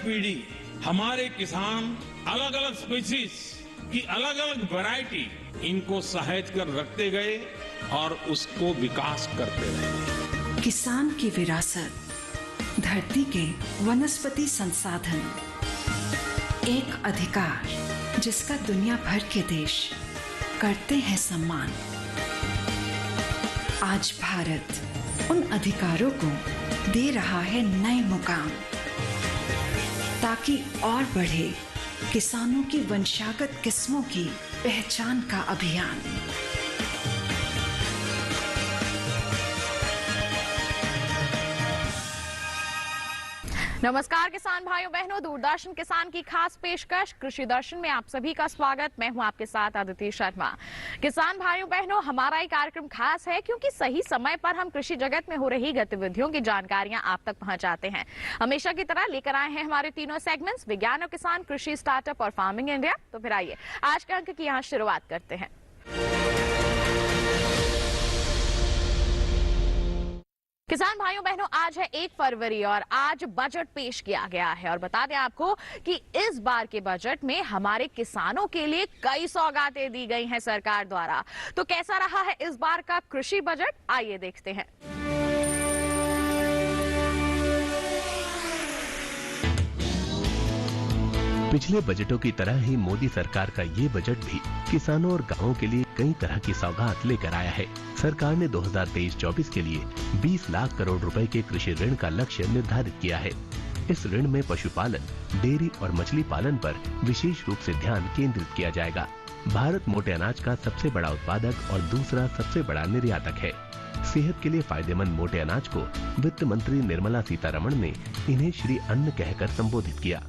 पीढ़ी हमारे किसान अलग अलग स्पीसीज की अलग अलग वैरायटी इनको सहेज कर रखते गए और उसको विकास करते रहे। किसान की विरासत, धरती के वनस्पति संसाधन, एक अधिकार जिसका दुनिया भर के देश करते हैं सम्मान। आज भारत उन अधिकारों को दे रहा है नए मुकाम, ताकि और बढ़े किसानों की वंशागत किस्मों की पहचान का अभियान। नमस्कार किसान भाइयों बहनों, दूरदर्शन किसान की खास पेशकश कृषि दर्शन में आप सभी का स्वागत। मैं हूं आपके साथ अदिति शर्मा। किसान भाइयों बहनों, हमारा ये कार्यक्रम खास है क्योंकि सही समय पर हम कृषि जगत में हो रही गतिविधियों की जानकारियां आप तक पहुंचाते हैं। हमेशा की तरह लेकर आए हैं हमारे तीनों सेगमेंट्स, विज्ञान और किसान, कृषि, स्टार्टअप और फार्मिंग इंडिया। तो फिर आइए आज के अंक की यहाँ शुरुआत करते हैं। किसान भाइयों बहनों, आज है 1 फरवरी और आज बजट पेश किया गया है। और बता दें आपको कि इस बार के बजट में हमारे किसानों के लिए कई सौगातें दी गई हैं सरकार द्वारा। तो कैसा रहा है इस बार का कृषि बजट, आइए देखते हैं। पिछले बजटों की तरह ही मोदी सरकार का ये बजट भी किसानों और गांवों के लिए कई तरह की सौगात लेकर आया है। सरकार ने 2023-24 के लिए 20 लाख करोड़ रुपए के कृषि ऋण का लक्ष्य निर्धारित किया है। इस ऋण में पशुपालन, डेयरी और मछली पालन पर विशेष रूप से ध्यान केंद्रित किया जाएगा। भारत मोटे अनाज का सबसे बड़ा उत्पादक और दूसरा सबसे बड़ा निर्यातक है। सेहत के लिए फायदेमंद मोटे अनाज को वित्त मंत्री निर्मला सीतारमण ने इन्हें श्री अन्न कहकर संबोधित किया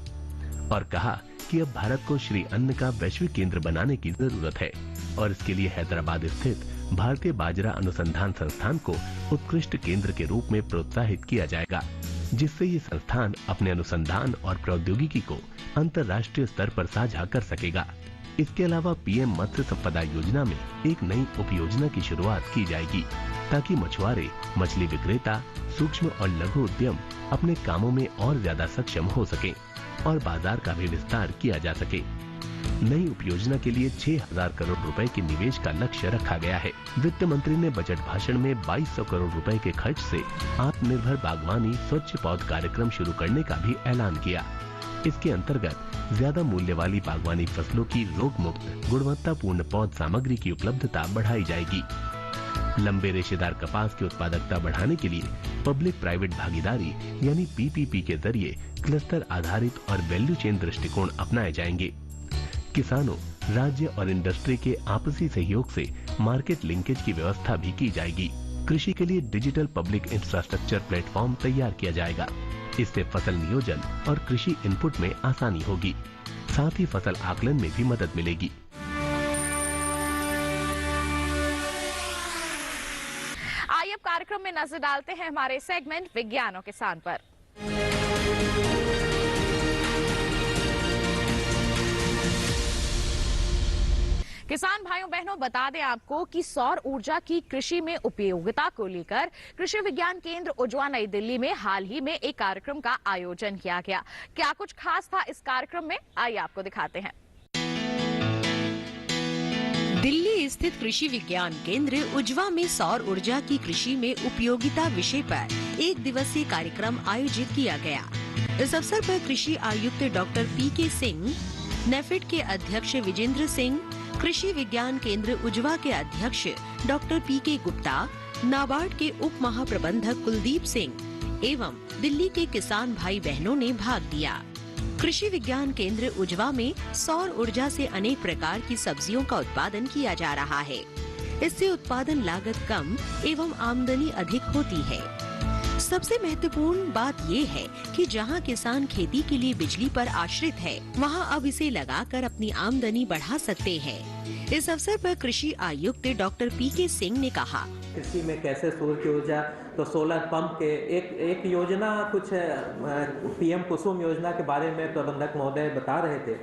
और कहा कि अब भारत को श्री अन्न का वैश्विक केंद्र बनाने की जरूरत है और इसके लिए हैदराबाद स्थित भारतीय बाजरा अनुसंधान संस्थान को उत्कृष्ट केंद्र के रूप में प्रोत्साहित किया जाएगा, जिससे ये संस्थान अपने अनुसंधान और प्रौद्योगिकी को अंतर्राष्ट्रीय स्तर पर साझा कर सकेगा। इसके अलावा पीएम मत्स्य संपदा योजना में एक नई उपयोजना की शुरुआत की जाएगी ताकि मछुआरे, मछली विक्रेता, सूक्ष्म और लघु उद्यम अपने कामों में और ज्यादा सक्षम हो सकें और बाजार का भी विस्तार किया जा सके। नई उपयोजना के लिए 6,000 करोड़ रुपए के निवेश का लक्ष्य रखा गया है। वित्त मंत्री ने बजट भाषण में 2200 करोड़ रुपए के खर्च से आत्मनिर्भर बागवानी स्वच्छ पौध कार्यक्रम शुरू करने का भी ऐलान किया। इसके अंतर्गत ज्यादा मूल्य वाली बागवानी फसलों की रोग मुक्त गुणवत्तापूर्ण पौध सामग्री की उपलब्धता बढ़ाई जाएगी। लंबे रेशेदार कपास की उत्पादकता बढ़ाने के लिए पब्लिक प्राइवेट भागीदारी यानी पीपीपी के जरिए क्लस्टर आधारित और वैल्यू चेन दृष्टिकोण अपनाए जाएंगे। किसानों, राज्य और इंडस्ट्री के आपसी सहयोग से मार्केट लिंकेज की व्यवस्था भी की जाएगी। कृषि के लिए डिजिटल पब्लिक इंफ्रास्ट्रक्चर प्लेटफॉर्म तैयार किया जाएगा। इससे फसल नियोजन और कृषि इनपुट में आसानी होगी, साथ ही फसल आकलन में भी मदद मिलेगी। आइए अब कार्यक्रम में नजर डालते हैं हमारे सेगमेंट विज्ञान और किसान पर। किसान भाइयों बहनों, बता दें आपको कि सौर ऊर्जा की कृषि में उपयोगिता को लेकर कृषि विज्ञान केंद्र उजवा नई दिल्ली में हाल ही में एक कार्यक्रम का आयोजन किया गया। क्या कुछ खास था इस कार्यक्रम में, आइए आपको दिखाते हैं। दिल्ली स्थित कृषि विज्ञान केंद्र उजवा में सौर ऊर्जा की कृषि में उपयोगिता विषय पर 1 दिवसीय कार्यक्रम आयोजित किया गया। इस अवसर पर कृषि आयुक्त डॉक्टर पीके सिंह, नेफेड के अध्यक्ष विजेंद्र सिंह, कृषि विज्ञान केंद्र उजवा के अध्यक्ष डॉक्टर पीके गुप्ता, नाबार्ड के उप महाप्रबंधक कुलदीप सिंह एवं दिल्ली के किसान भाई बहनों ने भाग लिया। कृषि विज्ञान केंद्र उजवा में सौर ऊर्जा से अनेक प्रकार की सब्जियों का उत्पादन किया जा रहा है। इससे उत्पादन लागत कम एवं आमदनी अधिक होती है। सबसे महत्वपूर्ण बात ये है कि जहां किसान खेती के लिए बिजली पर आश्रित है, वहां अब इसे लगाकर अपनी आमदनी बढ़ा सकते हैं। इस अवसर पर कृषि आयुक्त डॉक्टर पीके सिंह ने कहा, कृषि में कैसे सूर्य की ऊर्जा, तो सोलर पंप के एक योजना कुछ पीएम कुसुम योजना के बारे में प्रबंधक महोदय बता रहे थे।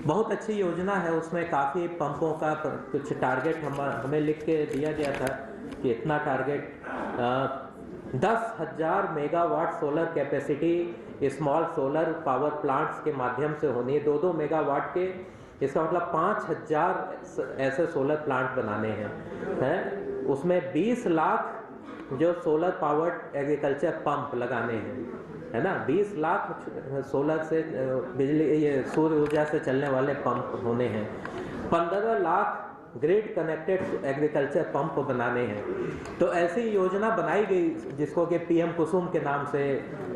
बहुत अच्छी योजना है, उसमें काफ़ी पंपों का कुछ टारगेट हमें लिख के दिया गया था कि इतना target 10,000 megawatt solar capacity small solar power plants के माध्यम से होनी है, 2-2 मेगावाट के। इसका मतलब 5,000 ऐसे सोलर प्लांट बनाने हैं। उसमें 20 लाख जो सोलर पावर्ड एग्रीकल्चर पंप लगाने हैं, है ना। 20 लाख सोलर से बिजली, ये सूर्य ऊर्जा से चलने वाले पंप होने हैं। 15 lakh grid connected agriculture pump बनाने हैं। तो ऐसी योजना बनाई गई जिसको कि पीएम कुसुम के नाम से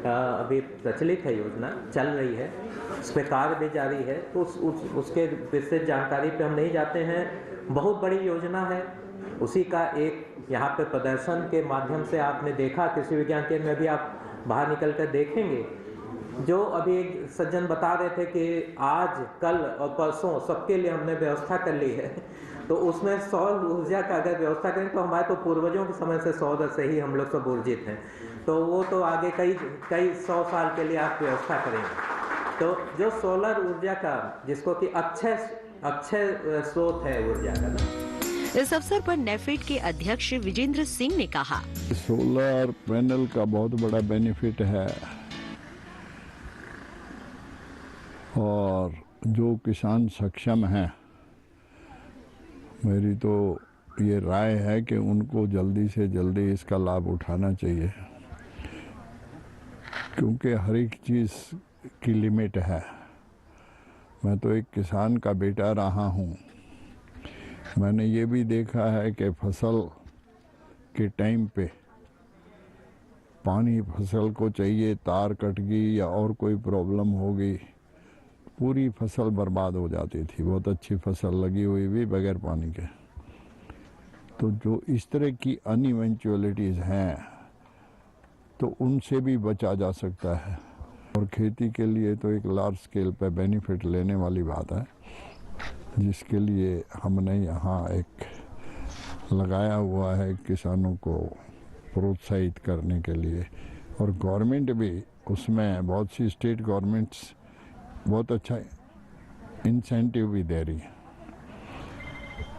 अभी प्रचलित है, योजना चल रही है, उस पर कार्य भी जारी है। तो उसके विस्तृत जानकारी पे हम नहीं जाते हैं। बहुत बड़ी योजना है, उसी का एक यहाँ पे प्रदर्शन के माध्यम से आपने देखा। कृषि विज्ञान केंद्र में भी आप बाहर निकल कर देखेंगे, जो अभी एक सज्जन बता रहे थे कि आज, कल और परसों सबके लिए हमने व्यवस्था कर ली है। तो उसमें सौर ऊर्जा का अगर व्यवस्था करें तो हमारे तो पूर्वजों के समय से सौर से ही हम लोग सब ऊर्जित हैं। तो वो तो आगे कई 100 साल के लिए आप व्यवस्था करेंगे। तो जो सोलर ऊर्जा का, जिसको कि अक्षय स्रोत है ऊर्जा का ना। इस अवसर पर नेफेड के अध्यक्ष विजेंद्र सिंह ने कहा, सोलर पैनल का बहुत बड़ा बेनिफिट है और जो किसान सक्षम हैं, मेरी तो ये राय है कि उनको जल्दी से जल्दी इसका लाभ उठाना चाहिए, क्योंकि हर एक चीज़ की लिमिट है। मैं तो एक किसान का बेटा रहा हूँ। मैंने ये भी देखा है कि फसल के टाइम पे पानी फसल को चाहिए, तार कट गई या और कोई प्रॉब्लम हो गई, पूरी फसल बर्बाद हो जाती थी। बहुत अच्छी फसल लगी हुई भी बगैर पानी के। तो जो इस तरह की अनइवेंचुअलिटीज़ हैं, तो उनसे भी बचा जा सकता है। और खेती के लिए तो एक लार्ज स्केल पे बेनिफिट लेने वाली बात है, जिसके लिए हमने यहाँ एक लगाया हुआ है किसानों को प्रोत्साहित करने के लिए। और गवर्नमेंट भी उसमें, बहुत सी स्टेट गवर्नमेंट्स बहुत अच्छा इंसेंटिव भी दे रही है,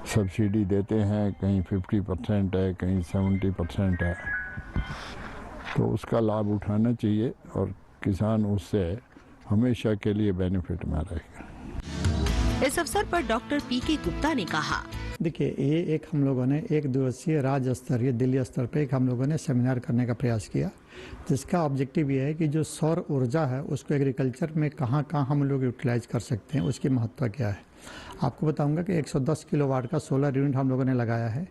सब्सिडी देते हैं, कहीं 50% है, कहीं 70% है। तो उसका लाभ उठाना चाहिए और किसान उससे हमेशा के लिए बेनिफिट में रहेगा। इस अवसर पर डॉक्टर पीके गुप्ता ने कहा, देखिए, ये एक हम लोगों ने एक दिवसीय राज्य स्तरीय दिल्ली स्तर पे एक हम लोगों ने सेमिनार करने का प्रयास किया, जिसका ऑब्जेक्टिव ये है कि जो सौर ऊर्जा है उसको एग्रीकल्चर में कहाँ कहाँ हम लोग यूटिलाइज कर सकते हैं, उसकी महत्व क्या है। आपको बताऊंगा कि 110 किलोवाट का सोलर यूनिट हम लोगों ने लगाया है,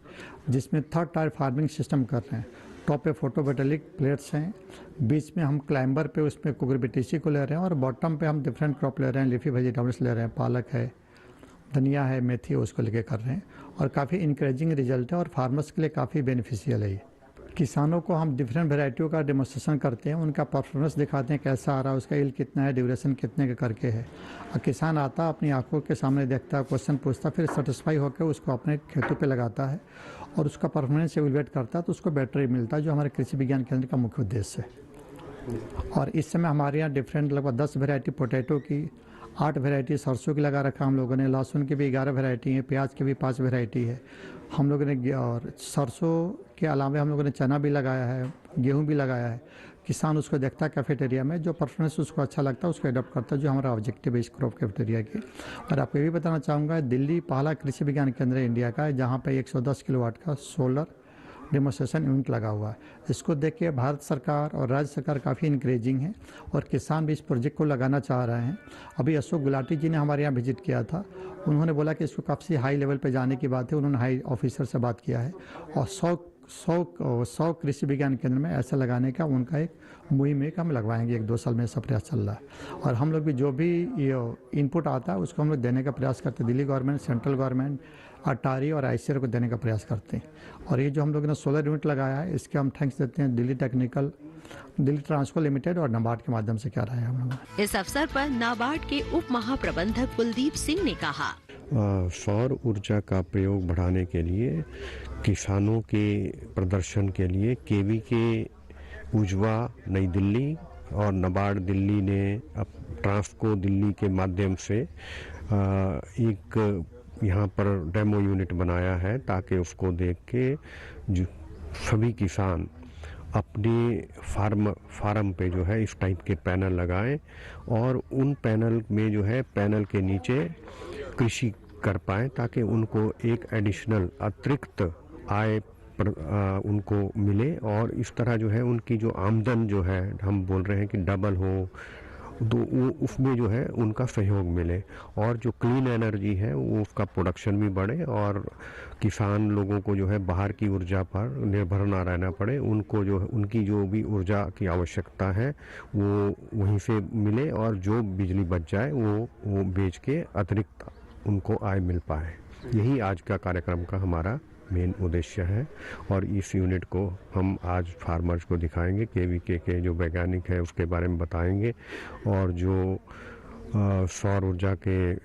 जिसमें 3rd टायर फार्मिंग सिस्टम कर रहे हैं। टॉप पे फोटोवोल्टिक प्लेट्स हैं, बीच में हम क्लाइंबर पे उसमें कुकुरबिटेसी को ले रहे हैं और बॉटम पे हम डिफरेंट क्रॉप ले रहे हैं, लीफी वेजिटेबल्स ले रहे हैं, पालक है, धनिया है, मेथी है, उसको लेके कर रहे हैं। और काफ़ी इंकरेजिंग रिजल्ट है और फार्मर्स के लिए काफ़ी बेनिफिशियल है। किसानों को हम डिफरेंट वेराइटियों का डेमोस्ट्रेशन करते हैं, उनका परफॉर्मेंस दिखाते हैं कैसा आ रहा है, उसका यील्ड कितना है, ड्यूरेशन कितने का करके है। और किसान आता अपनी आंखों के सामने देखता है, क्वेश्चन पूछता, फिर सेटिस्फाई होकर उसको अपने खेतों पे लगाता है और उसका परफॉर्मेंस एवेलुएट करता है, तो उसको बैटरी मिलता है, जो हमारे कृषि विज्ञान केंद्र का मुख्य उद्देश्य है। और इस समय हमारे यहाँ डिफरेंट लगभग 10 वेराइटी पोटैटो की, 8 वेराइटी सरसों की लगा रखा हम लोगों ने, लहसुन की भी 11 वेराइटी है, प्याज की भी 5 वेराइटी है हम लोगों ने। और सरसों के अलावा हम लोगों ने चना भी लगाया है, गेहूं भी लगाया है। किसान उसको देखता है कैफेटेरिया में, जो परफॉर्मेंस उसको अच्छा लगता है उसको एडॉप्ट करता है, जो हमारा ऑब्जेक्टिव है इस क्रॉप कैफेटेरिया की। और आपको ये भी बताना चाहूँगा, दिल्ली पहला कृषि विज्ञान केंद्र इंडिया का है जहाँ पे 110 किलोवाट का सोलर डेमोस्ट्रेशन यूनिट लगा हुआ है। इसको देख के भारत सरकार और राज्य सरकार काफ़ी इंकरेजिंग है और किसान भी इस प्रोजेक्ट को लगाना चाह रहे हैं। अभी अशोक गुलाटी जी ने हमारे यहाँ विजिट किया था, उन्होंने बोला कि इसको काफ़ी हाई लेवल पे जाने की बात है, उन्होंने हाई ऑफिसर से बात किया है और 100 कृषि विज्ञान केंद्र में ऐसा लगाने का उनका एक मुहिम है कि हम लगवाएंगे। 1-2 साल में ऐसा प्रयास चल रहा है और हम लोग भी जो भी इनपुट आता है उसको हम लोग देने का प्रयास करते हैं। दिल्ली गवर्नमेंट, सेंट्रल गवर्नमेंट, अटारी और आईसीआर को देने का प्रयास करते हैं। और ये जो हम लोगों ने सोलर यूनिट लगाया है, इसके हम थैंक्स देते हैं दिल्ली ट्रांसको लिमिटेड और नाबार्ड के माध्यम से क्या रहा है हम लोग। इस अवसर पर नाबार्ड के उप महाप्रबंधक कुलदीप सिंह ने कहा, सौर ऊर्जा का प्रयोग बढ़ाने के लिए किसानों के प्रदर्शन के लिए केवीके उज्वा नई दिल्ली और नाबार्ड दिल्ली ने ट्रांसको दिल्ली के माध्यम से एक यहाँ पर डेमो यूनिट बनाया है, ताकि उसको देख के जो सभी किसान अपने फार्म पे जो है इस टाइप के पैनल लगाएं और उन पैनल में जो है पैनल के नीचे कृषि कर पाएं ताकि उनको एक एडिशनल अतिरिक्त आय उनको मिले और इस तरह जो है उनकी जो आमदन जो है हम बोल रहे हैं कि डबल हो तो वो उसमें जो है उनका सहयोग मिले और जो क्लीन एनर्जी है वो उसका प्रोडक्शन भी बढ़े और किसान लोगों को जो है बाहर की ऊर्जा पर निर्भर ना रहना पड़े, उनको जो उनकी जो भी ऊर्जा की आवश्यकता है वो वहीं से मिले और जो बिजली बच जाए वो बेच के अतिरिक्त उनको आय मिल पाए। यही आज का कार्यक्रम का हमारा मेन उद्देश्य है और इस यूनिट को हम आज फार्मर्स को दिखाएंगे, केवीके के जो वैज्ञानिक है उसके बारे में बताएंगे और जो सौर ऊर्जा के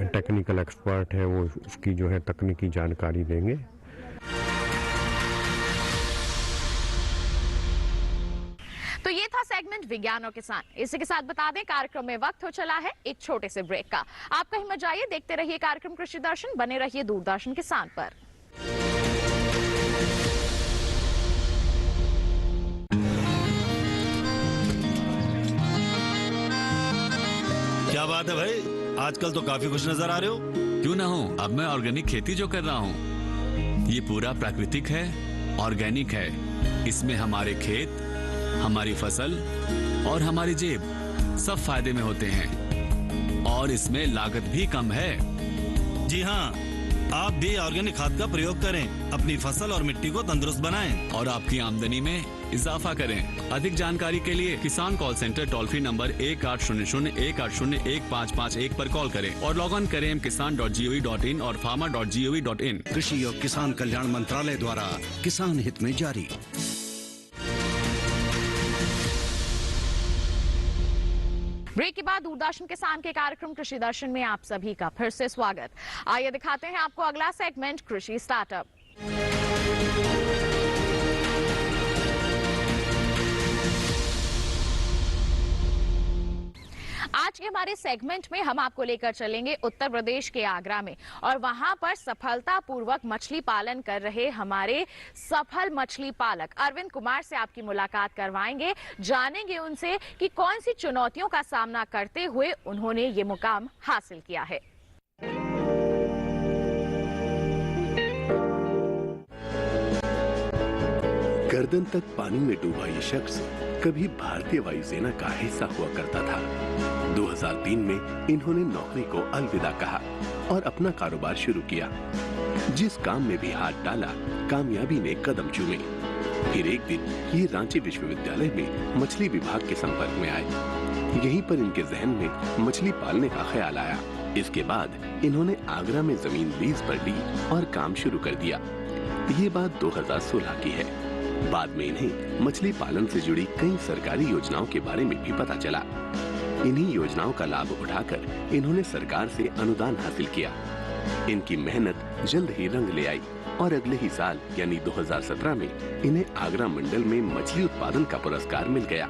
टेक्निकल एक्सपर्ट है वो उसकी जो है तकनीकी जानकारी देंगे। तो ये था सेगमेंट विज्ञान और किसान। इसी के साथ बता दें कार्यक्रम में वक्त हो चला है एक छोटे से ब्रेक का। आप कहीं मत जाइए, देखते रहिए कार्यक्रम कृषि दर्शन, बने रहिए दूरदर्शन किसान पर। क्या बात है भाई, आजकल तो काफी खुश नजर आ रहे हो। क्यों ना हो, अब मैं ऑर्गेनिक खेती जो कर रहा हूँ ये पूरा प्राकृतिक है, ऑर्गेनिक है। इसमें हमारे खेत, हमारी फसल और हमारी जेब सब फायदे में होते हैं और इसमें लागत भी कम है। जी हाँ, आप भी ऑर्गेनिक खाद का प्रयोग करें, अपनी फसल और मिट्टी को तंदुरुस्त बनाएं और आपकी आमदनी में इजाफा करें। अधिक जानकारी के लिए किसान call centre toll free number 1800-180-1551 पर कॉल करें और लॉग ऑन करें kisan.gov.in और farmer.gov.in। कृषि और किसान कल्याण मंत्रालय द्वारा किसान हित में जारी। ब्रेक के बाद दूरदर्शन किसान के कार्यक्रम कृषि दर्शन में आप सभी का फिर से स्वागत। आइए दिखाते हैं आपको अगला सेगमेंट कृषि स्टार्टअप। आज के हमारे सेगमेंट में हम आपको लेकर चलेंगे उत्तर प्रदेश के आगरा में और वहां पर सफलतापूर्वक मछली पालन कर रहे हमारे सफल मछली पालक अरविंद कुमार से आपकी मुलाकात करवाएंगे। जानेंगे उनसे कि कौन सी चुनौतियों का सामना करते हुए उन्होंने ये मुकाम हासिल किया है। गर्दन तक पानी में डूबा ये शख्स कभी भारतीय वायुसेना का हिस्सा हुआ करता था। 2003 में इन्होंने नौकरी को अलविदा कहा और अपना कारोबार शुरू किया। जिस काम में भी हाथ डाला, कामयाबी ने कदम चूमे। फिर एक दिन ये रांची विश्वविद्यालय में मछली विभाग के संपर्क में आए। यहीं पर इनके जहन में मछली पालने का ख्याल आया। इसके बाद इन्होंने आगरा में जमीन लीज पर ली और काम शुरू कर दिया। ये बात 2016 की है। बाद में इन्हें मछली पालन से जुड़ी कई सरकारी योजनाओं के बारे में भी पता चला। इन्हीं योजनाओं का लाभ उठाकर इन्होंने सरकार से अनुदान हासिल किया। इनकी मेहनत जल्द ही रंग ले आई और अगले ही साल यानी 2017 में इन्हें आगरा मंडल में मछली उत्पादन का पुरस्कार मिल गया।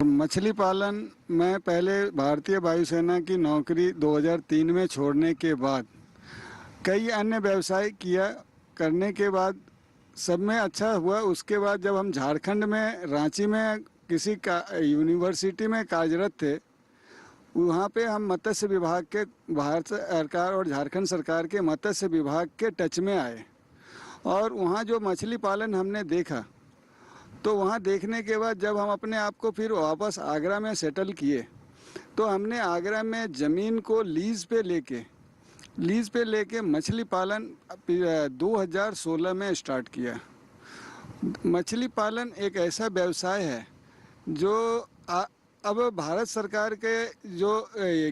मछली पालन में पहले भारतीय वायुसेना की नौकरी 2003 में छोड़ने के बाद कई अन्य व्यवसाय किया। करने के बाद सब में अच्छा हुआ। उसके बाद जब हम झारखंड में रांची में किसी का यूनिवर्सिटी में कार्यरत थे, वहाँ पे हम मत्स्य विभाग के, भारत सरकार और झारखंड सरकार के मत्स्य विभाग के टच में आए और वहाँ जो मछली पालन हमने देखा, तो वहाँ देखने के बाद जब हम अपने आप को फिर वापस आगरा में सेटल किए, तो हमने आगरा में ज़मीन को लीज पे लेके मछली पालन 2016 में स्टार्ट किया। मछली पालन एक ऐसा व्यवसाय है जो अब भारत सरकार के जो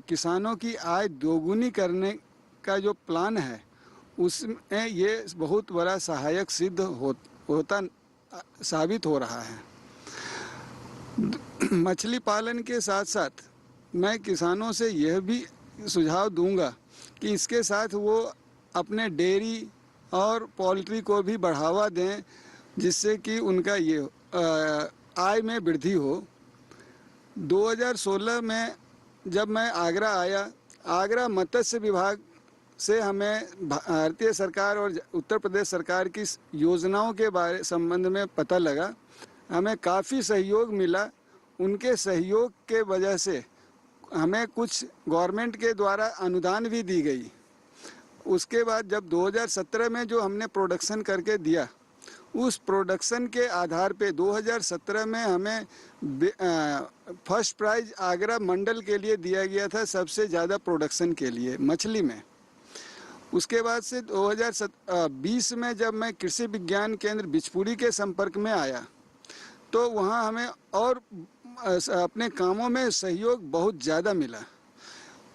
किसानों की आय दोगुनी करने का जो प्लान है, उसमें ये बहुत बड़ा सहायक सिद्ध साबित हो रहा है। मछली पालन के साथ साथ मैं किसानों से यह भी सुझाव दूंगा कि इसके साथ वो अपने डेयरी और पोल्ट्री को भी बढ़ावा दें, जिससे कि उनका ये आय में वृद्धि हो। 2016 में जब मैं आगरा आया, आगरा मत्स्य विभाग से हमें भारतीय सरकार और उत्तर प्रदेश सरकार की योजनाओं के संबंध में पता लगा। हमें काफ़ी सहयोग मिला। उनके सहयोग के वजह से हमें कुछ गवर्नमेंट के द्वारा अनुदान भी दी गई। उसके बाद जब 2017 में जो हमने प्रोडक्शन करके दिया, उस प्रोडक्शन के आधार पे 2017 में हमें फर्स्ट प्राइज आगरा मंडल के लिए दिया गया था, सबसे ज़्यादा प्रोडक्शन के लिए मछली में। उसके बाद से 2020 में जब मैं कृषि विज्ञान केंद्र बिचपुरी के संपर्क में आया, तो वहाँ हमें और अपने कामों में सहयोग बहुत ज़्यादा मिला।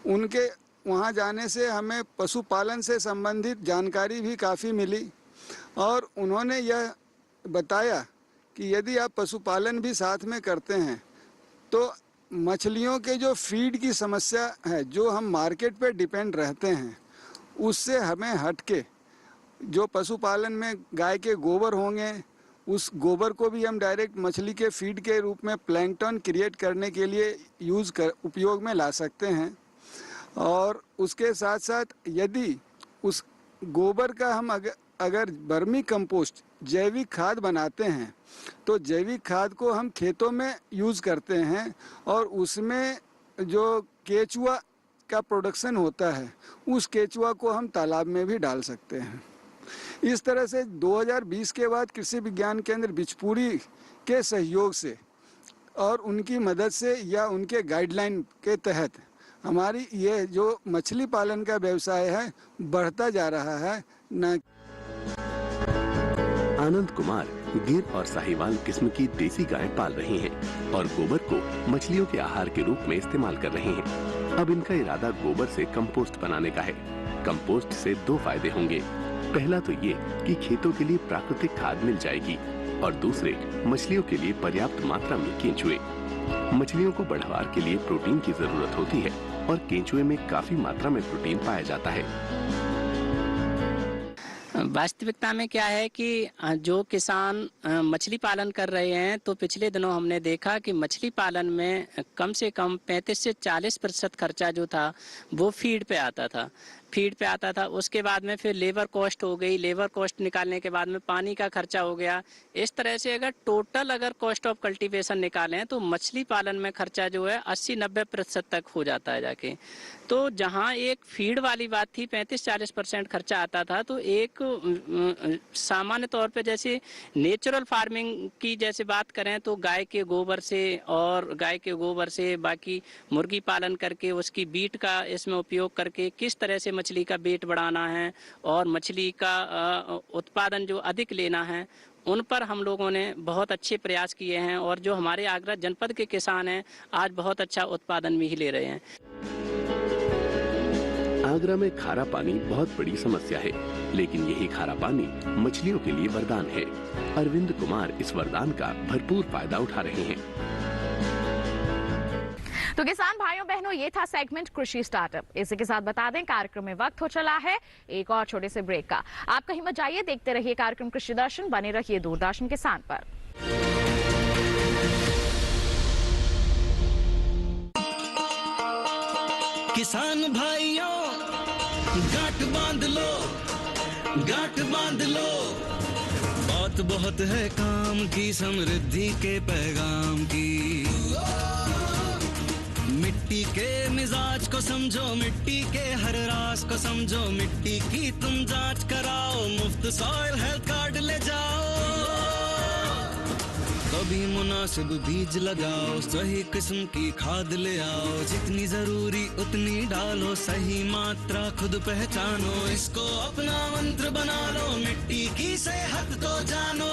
उनके वहाँ जाने से हमें पशुपालन से संबंधित जानकारी भी काफ़ी मिली और उन्होंने यह बताया कि यदि आप पशुपालन भी साथ में करते हैं तो मछलियों के जो फीड की समस्या है, जो हम मार्केट पे डिपेंड रहते हैं, उससे हमें हटके जो पशुपालन में गाय के गोबर होंगे, उस गोबर को भी हम डायरेक्ट मछली के फीड के रूप में प्लैंकटन क्रिएट करने के लिए उपयोग में ला सकते हैं। और उसके साथ साथ यदि उस गोबर का हम अगर वर्मी कंपोस्ट जैविक खाद बनाते हैं तो जैविक खाद को हम खेतों में यूज़ करते हैं और उसमें जो केचुआ का प्रोडक्शन होता है, उस केचुआ को हम तालाब में भी डाल सकते हैं। इस तरह से 2020 के बाद कृषि विज्ञान केंद्र बिचपुरी के सहयोग से और उनकी मदद से या उनके गाइडलाइन के तहत हमारी ये जो मछली पालन का व्यवसाय है बढ़ता जा रहा है। आनंद कुमार गिर और साहिवाल किस्म की देसी गाय पाल रहे हैं और गोबर को मछलियों के आहार के रूप में इस्तेमाल कर रहे हैं। अब इनका इरादा गोबर से कंपोस्ट बनाने का है। कंपोस्ट से 2 फायदे होंगे। पहला तो ये कि खेतों के लिए प्राकृतिक खाद मिल जाएगी और दूसरे मछलियों के लिए पर्याप्त मात्रा में केंचुए। मछलियों को बढ़वार के लिए प्रोटीन की जरूरत होती है और केंचुए में काफी मात्रा में प्रोटीन पाया जाता है। वास्तविकता में क्या है कि जो किसान मछली पालन कर रहे हैं, तो पिछले दिनों हमने देखा कि मछली पालन में कम से कम 35 से 40% खर्चा जो था वो फीड पे आता था। उसके बाद में फिर लेबर कॉस्ट हो गई, लेबर कॉस्ट निकालने के बाद में पानी का खर्चा हो गया। इस तरह से अगर कॉस्ट ऑफ कल्टीवेशन निकालें तो मछली पालन में खर्चा जो है 80-90% तक हो जाता है जाके। तो जहां एक फीड वाली बात थी 35-40% खर्चा आता था, तो एक सामान्य तौर पे जैसे नेचुरल फार्मिंग की जैसे बात करें तो गाय के गोबर से बाकी मुर्गी पालन करके उसकी बीट का इसमें उपयोग करके किस तरह से मछली का वेट बढ़ाना है और मछली का उत्पादन जो अधिक लेना है, उन पर हम लोगों ने बहुत अच्छे प्रयास किए हैं और जो हमारे आगरा जनपद के किसान हैं आज बहुत अच्छा उत्पादन भी ले रहे हैं। आगरा में खारा पानी बहुत बड़ी समस्या है, लेकिन यही खारा पानी मछलियों के लिए वरदान है। अरविंद कुमार इस वरदान का भरपूर फायदा उठा रहे हैं। तो किसान भाइयों बहनों, ये था सेगमेंट कृषि स्टार्टअप। इसी के साथ बता दें कार्यक्रम में वक्त हो चला है एक और छोटे से ब्रेक का। आप कहीं मत जाइए, देखते रहिए कार्यक्रम कृषि दर्शन, बने रहिए दूरदर्शन किसान पर। किसान भाइयों गांठ बांध लो, बात बहुत है काम की, समृद्धि के पैगाम की। मिट्टी के मिजाज को समझो, मिट्टी के हर राज को समझो, मिट्टी की तुम जांच कराओ, मुफ्त सॉइल हेल्थ कार्ड ले जाओ। कभी मुनासिब बीज लगाओ, सही किस्म की खाद ले आओ, जितनी जरूरी उतनी डालो, सही मात्रा खुद पहचानो, इसको अपना मंत्र बना लो, मिट्टी की सेहत तो जानो।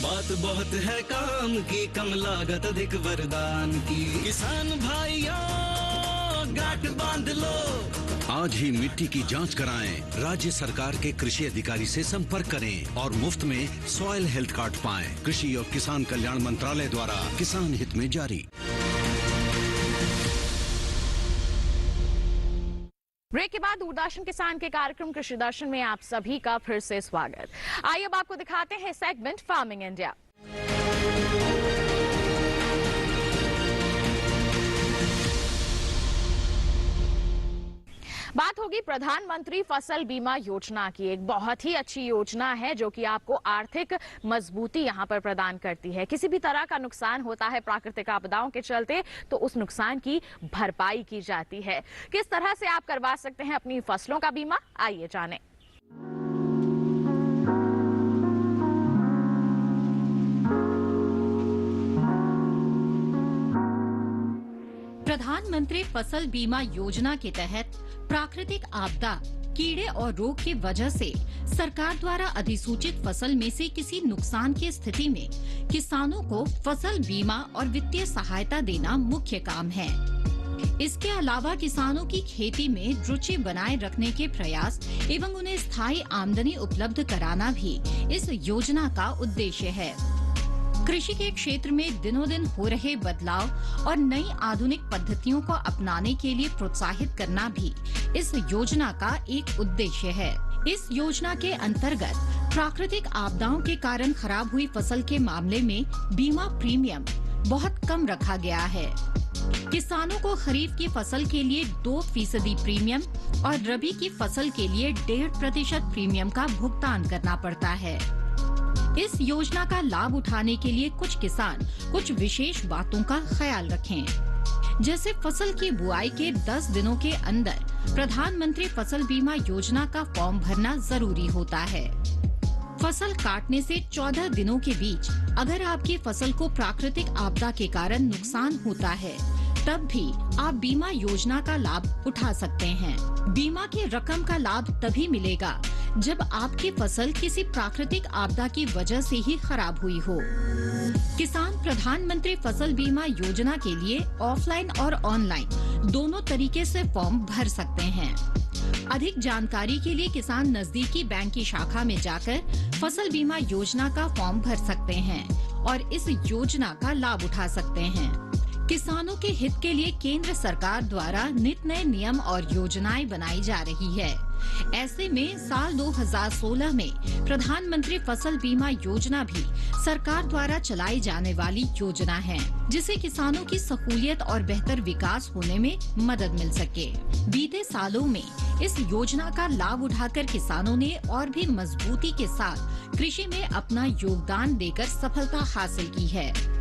बात बहुत है काम की, कम लागत अधिक वरदान की। किसान भाइयों गांठ बांध लो, आज ही मिट्टी की जांच कराएं, राज्य सरकार के कृषि अधिकारी से संपर्क करें और मुफ्त में सॉइल हेल्थ कार्ड पाएं। कृषि और किसान कल्याण मंत्रालय द्वारा किसान हित में जारी। ब्रेक के बाद दूरदर्शन किसान के कार्यक्रम कृषि दर्शन में आप सभी का फिर से स्वागत। आइए अब आपको दिखाते हैं सेगमेंट फार्मिंग इंडिया। बात होगी प्रधानमंत्री फसल बीमा योजना की। एक बहुत ही अच्छी योजना है जो कि आपको आर्थिक मजबूती यहां पर प्रदान करती है। किसी भी तरह का नुकसान होता है प्राकृतिक आपदाओं के चलते तो उस नुकसान की भरपाई की जाती है। किस तरह से आप करवा सकते हैं अपनी फसलों का बीमा, आइए जानें। प्रधानमंत्री फसल बीमा योजना के तहत प्राकृतिक आपदा, कीड़े और रोग की वजह से सरकार द्वारा अधिसूचित फसल में से किसी नुकसान की स्थिति में किसानों को फसल बीमा और वित्तीय सहायता देना मुख्य काम है। इसके अलावा किसानों की खेती में रुचि बनाए रखने के प्रयास एवं उन्हें स्थायी आमदनी उपलब्ध कराना भी इस योजना का उद्देश्य है। कृषि के क्षेत्र में दिनों दिन हो रहे बदलाव और नई आधुनिक पद्धतियों को अपनाने के लिए प्रोत्साहित करना भी इस योजना का एक उद्देश्य है। इस योजना के अंतर्गत प्राकृतिक आपदाओं के कारण खराब हुई फसल के मामले में बीमा प्रीमियम बहुत कम रखा गया है। किसानों को खरीफ की फसल के लिए 2% प्रीमियम और रबी की फसल के लिए 1.5% प्रीमियम का भुगतान करना पड़ता है। इस योजना का लाभ उठाने के लिए कुछ किसान कुछ विशेष बातों का ख्याल रखें। जैसे फसल की बुआई के 10 दिनों के अंदर प्रधानमंत्री फसल बीमा योजना का फॉर्म भरना जरूरी होता है। फसल काटने से 14 दिनों के बीच अगर आपकी फसल को प्राकृतिक आपदा के कारण नुकसान होता है तब भी आप बीमा योजना का लाभ उठा सकते हैं। बीमा की रकम का लाभ तभी मिलेगा जब आपकी फसल किसी प्राकृतिक आपदा की वजह से ही खराब हुई हो। किसान प्रधानमंत्री फसल बीमा योजना के लिए ऑफलाइन और ऑनलाइन दोनों तरीके से फॉर्म भर सकते हैं। अधिक जानकारी के लिए किसान नजदीकी बैंक की शाखा में जाकर फसल बीमा योजना का फॉर्म भर सकते हैं और इस योजना का लाभ उठा सकते हैं। किसानों के हित के लिए केंद्र सरकार द्वारा नित नए नियम और योजनाएं बनाई जा रही है। ऐसे में साल 2016 में प्रधानमंत्री फसल बीमा योजना भी सरकार द्वारा चलाई जाने वाली योजना है, जिससे किसानों की सहूलियत और बेहतर विकास होने में मदद मिल सके। बीते सालों में इस योजना का लाभ उठाकर किसानों ने और भी मजबूती के साथ कृषि में अपना योगदान देकर सफलता हासिल की है।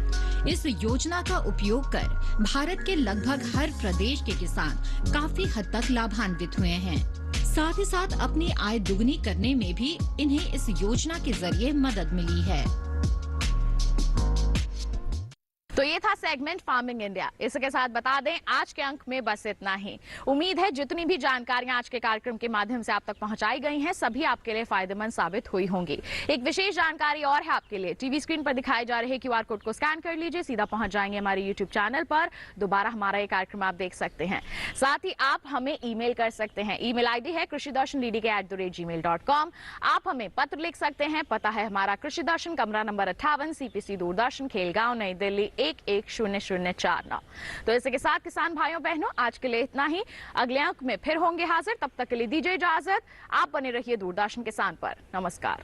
इस योजना का उपयोग कर भारत के लगभग हर प्रदेश के किसान काफी हद तक लाभान्वित हुए हैं। साथ ही साथ अपनी आय दुगनी करने में भी इन्हें इस योजना के जरिए मदद मिली है। तो ये था सेगमेंट फार्मिंग इंडिया। इसके साथ बता दें आज के अंक में बस इतना ही। उम्मीद है जितनी भी जानकारियां आज के कार्यक्रम के माध्यम से आप तक पहुंचाई गई हैं सभी आपके लिए फायदेमंद साबित हुई होंगी। एक विशेष जानकारी और है आपके लिए, टीवी स्क्रीन पर दिखाए जा रहे QR कोड को स्कैन कर लीजिए, सीधा पहुंच जाएंगे हमारे YouTube चैनल पर। दोबारा हमारा ये कार्यक्रम आप देख सकते हैं। साथ ही आप हमें ईमेल कर सकते हैं। ईमेल ID है krishidarshan@gmail.com। आप हमें पत्र लिख सकते हैं। पता है हमारा कृषि दर्शन, कमरा नंबर 58, CPC दूरदर्शन, खेलगांव, नई दिल्ली 11009। तो इसके साथ किसान भाइयों बहनों आज के लिए इतना ही। अगले अंक में फिर होंगे हाजिर, तब तक के लिए दीजिए इजाजत। आप बने रहिए दूरदर्शन किसान पर। नमस्कार।